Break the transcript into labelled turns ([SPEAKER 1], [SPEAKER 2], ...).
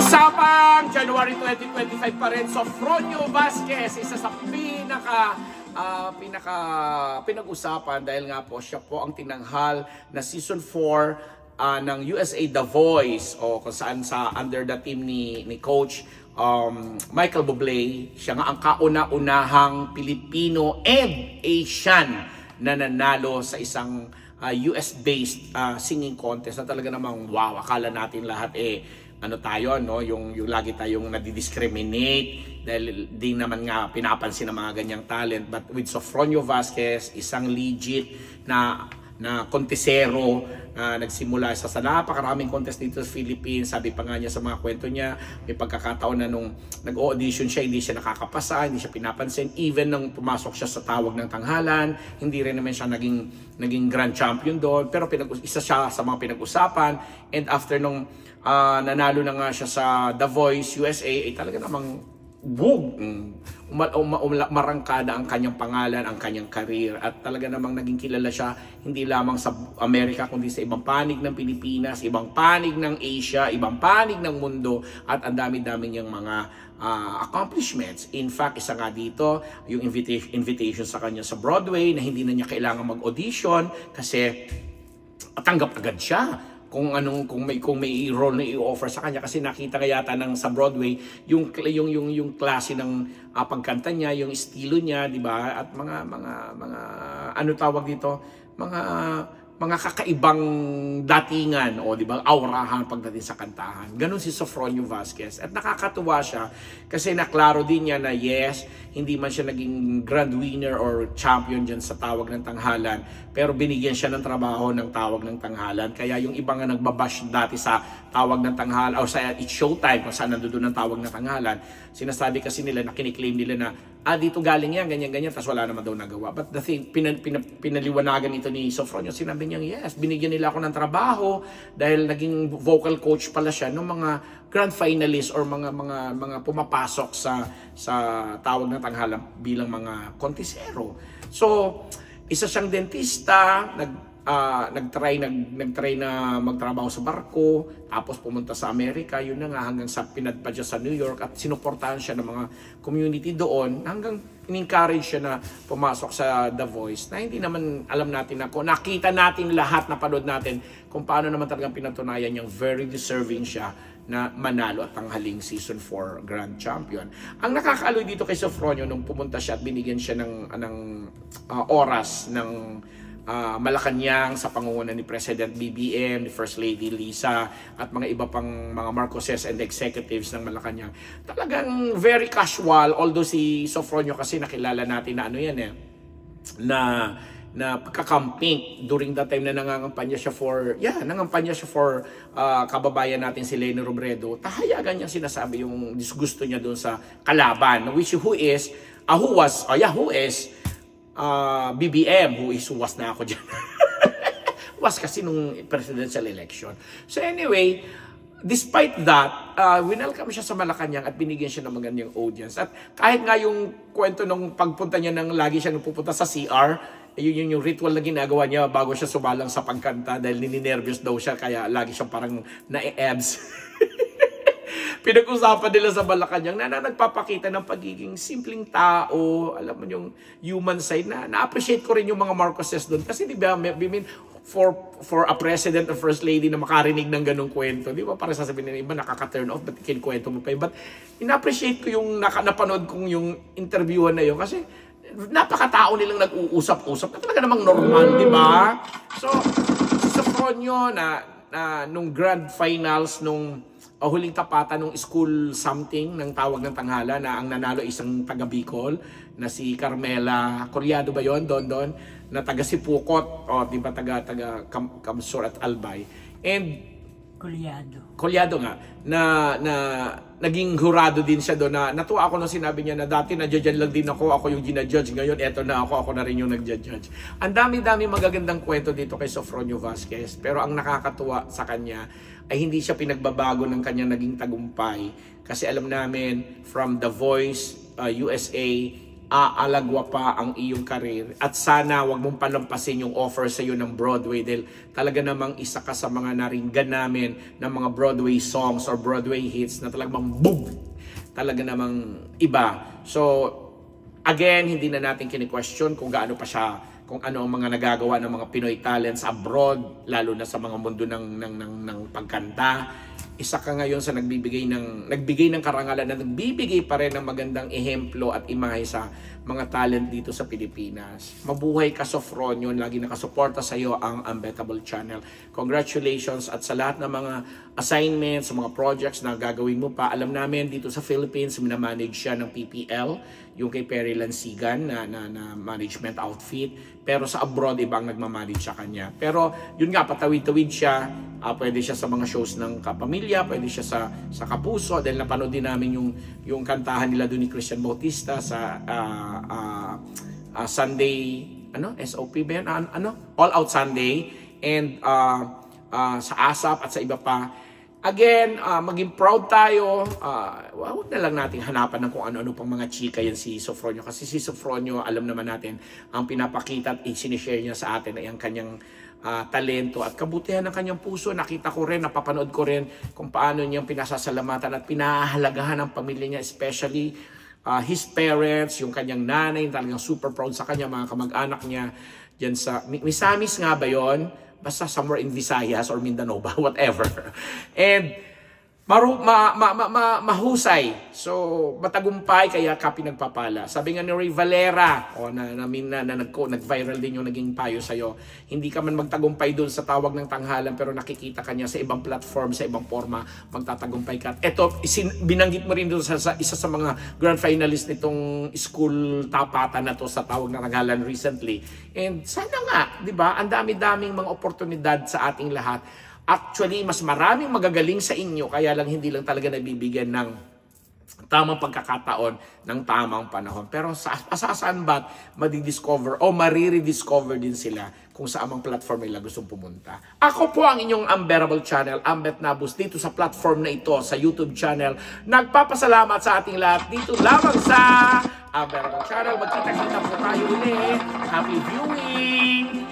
[SPEAKER 1] Usapang January 2025 pa rin. Sofronio Vasquez, isa sa pinag-usapan dahil nga po siya po ang tinanghal na season 4 ng USA The Voice, o kung saan sa under the team ni coach Michael Bublé. Siya nga ang kauna-unahang Pilipino and Asian na nanalo sa isang US-based singing contest na talaga namang wow, akala natin lahat ano tayo, no, yung lagi tayong nadidiscriminate dahil di naman nga pinapansin ng mga ganyang talent. But with Sofronio Vasquez, isang legit na kontesero, nagsimula sa napakaraming contest dito sa Philippines. Sabi pa nga niya sa mga kwento niya, may pagkakataon na nung nag-audition siya, hindi siya nakakapasa, hindi siya pinapansin. Even nung pumasok siya sa tawag ng tanghalan, hindi rin naman siya naging grand champion doon. Pero isa siya sa mga pinag-usapan. And after nung nanalo na nga siya sa The Voice USA, talaga namang marangkada ang kanyang pangalan, ang kanyang career, at talaga namang naging kilala siya hindi lamang sa Amerika kundi sa ibang panig ng Pilipinas, ibang panig ng Asia, ibang panig ng mundo, at ang dami-dami niyang mga accomplishments. In fact, isa nga dito yung invitation sa kanya sa Broadway na hindi na niya kailangan mag-audition kasi tanggap agad siya kung may role na i-offer sa kanya, kasi nakita nga yata sa Broadway yung klase ng pagkanta niya, yung estilo niya, di ba? At mga ano tawag dito, mga kakaibang datingan, o di ba, aurahan pagdating sa kantahan. Ganun si Sofronio Vasquez. At nakakatuwa siya kasi naklaro din niya na yes, hindi man siya naging grand winner or champion dyan sa tawag ng tanghalan, pero binigyan siya ng trabaho ng tawag ng tanghalan. Kaya yung iba nga nagbabash dati sa tawag ng tanghalan o sa It's Showtime, kung saan nandoon ang tawag ng tanghalan, sinasabi kasi nila na kiniklaim nila na dito galing yan, ganyan-ganyan, tapos wala naman daw nagawa. But the thing, pinaliwanagan ito ni Sofronio, sinabi niya, yes, binigyan nila ako ng trabaho dahil naging vocal coach pala siya ng mga grand finalists or mga pumapasok sa tawag ng tanghalan bilang mga kontesero. So, isa siyang dentista, nagtry na magtrabaho sa barko, tapos pumunta sa Amerika, yun na nga, hanggang sa pinadpa siya sa New York at sinuportahan siya ng mga community doon, hanggang in-encourage siya na pumasok sa The Voice, na hindi naman alam natin nakita natin lahat, napanood natin kung paano naman talagang pinatunayan niyang very deserving siya na manalo at tanghaling season 4 grand champion. Ang nakakaaloy dito kay Sofronio, nung pumunta siya at binigyan siya ng oras ng Malacanang sa pangunguna ni President BBM, ni First Lady Lisa, at mga iba pang mga Marcoses and executives ng Malacanang. Talagang very casual, although si Sofronio kasi nakilala natin na na pagkakamping during that time na nangangampanya siya for kababayan natin si Leni Robredo. Tahayagan niyang sinasabi yung disgusto niya doon sa kalaban, who is BBM, who was na ako dyan. Was kasi nung presidential election. So anyway, despite that, winelcome siya sa Malacanang at binigyan siya ng magandang audience. At kahit nga yung kwento ng pagpunta niya lagi siya pupunta sa CR, yun yung ritual na ginagawa niya bago siya sumalang sa pagkanta dahil nininervyos daw siya, kaya lagi siyang parang na-abs. Pinag-usapan nila sa Malacanang na nagpapakita ng pagiging simpleng tao, alam mo yung human side, na-appreciate ko rin yung mga Marcoses doon. Kasi di ba, for a president or first lady na makarinig ng ganong kwento, di ba, para sasabihin nila, iba nakaka-turn off, ba't kwento mo pa yun? But ina-appreciate ko yung napanood kong yung interviewan na yun, kasi napakatao nilang nag-uusap-usap na talaga namang normal, di ba? So, sa Sofronio nung grand finals, nung huling tapatan ng school something ng tawag ng tanghala, na ang nanalo isang taga Bicol na si Carmela Coryado ba yon, Don na taga Sipukot, o di ba, taga Kamsur at Albay, and Colyado nga na naging hurado din siya doon. Natuwa ako nung sinabi niya na dati na-judge lang din ako yung ginajudge, ngayon eto na ako na rin yung nag-judge. Ang dami-dami magagandang kwento dito kay Sofronio Vasquez, pero ang nakakatuwa sa kanya ay hindi siya pinagbabago ng kanyang naging tagumpay, kasi alam namin from The Voice USA aalagwa pa ang iyong career. At sana wag mong palampasin yung offer sa iyo ng Broadway dahil talaga namang isa ka sa mga naringgan namin ng mga Broadway songs or Broadway hits na talagang boom! Talaga namang iba. So, again, hindi na natin kini-question kung gaano pa siya, kung ano ang mga nagagawa ng mga Pinoy talents abroad, lalo na sa mga mundo ng pagkanta. Isa ka ngayon sa nagbigay ng karangalan na nagbibigay pa rin ng magandang ehemplo at imahe sa mga talent dito sa Pilipinas. Mabuhay ka, Sofronio. Lagi nakasuporta sa iyo ang Unbettable Channel. Congratulations at sa lahat ng mga assignments, sa mga projects na gagawin mo pa. Alam namin dito sa Philippines, minamanage siya ng PPL, yung kay Perry Lansigan na management outfit. Pero sa abroad, ibang nagmamanage sa kanya. Pero yun nga, patawid-tawid siya. Pwede siya sa mga shows ng kapamilya, pwede siya sa Kapuso. Dahil napanood din namin yung kantahan nila doon ni Christian Bautista sa Sunday, SOP ba yan? All Out Sunday. And sa ASAP at sa iba pa. Again, maging proud tayo. Huwag na lang natin hanapan ng kung ano-ano pang mga chika yan si Sofronio. Kasi si Sofronio, alam naman natin, ang pinapakita at sinishare niya sa atin ay ang kanyang talento at kabutihan ng kanyang puso. Nakita ko rin, napapanood ko rin kung paano niyang pinasasalamatan at pinahalagahan ng pamilya niya, especially his parents, yung kanyang nanay, talagang super proud sa kanya, mga kamag-anak niya dyan sa Misamis nga ba yon? Basta somewhere in Visayas or Mindanao ba, whatever. And mahusay. So, matagumpay kaya ka pinagpapala. Sabi nga ni Ray Valera, nag-viral din yung naging payo sa'yo, hindi ka man magtagumpay doon sa tawag ng tanghalan pero nakikita ka niya sa ibang platform, sa ibang forma, magtatagumpay ka. Ito, binanggit mo rin doon sa isa sa mga grand finalist nitong school tapatan na to sa tawag ng tanghalan recently. And sana nga, di ba, ang dami-daming mga oportunidad sa ating lahat. Actually, mas maraming magagaling sa inyo, kaya lang hindi lang talaga nabibigyan ng tamang pagkakataon ng tamang panahon. Pero saan ba't madidiscover o marirediscover din sila kung sa amang platform nila gustong pumunta. Ako po ang inyong Unbearable Channel, Ambet Nabus, dito sa platform na ito, sa YouTube channel. Nagpapasalamat sa ating lahat dito lamang sa Unbearable Channel. Magkita-kita po tayo ulit. Happy viewing!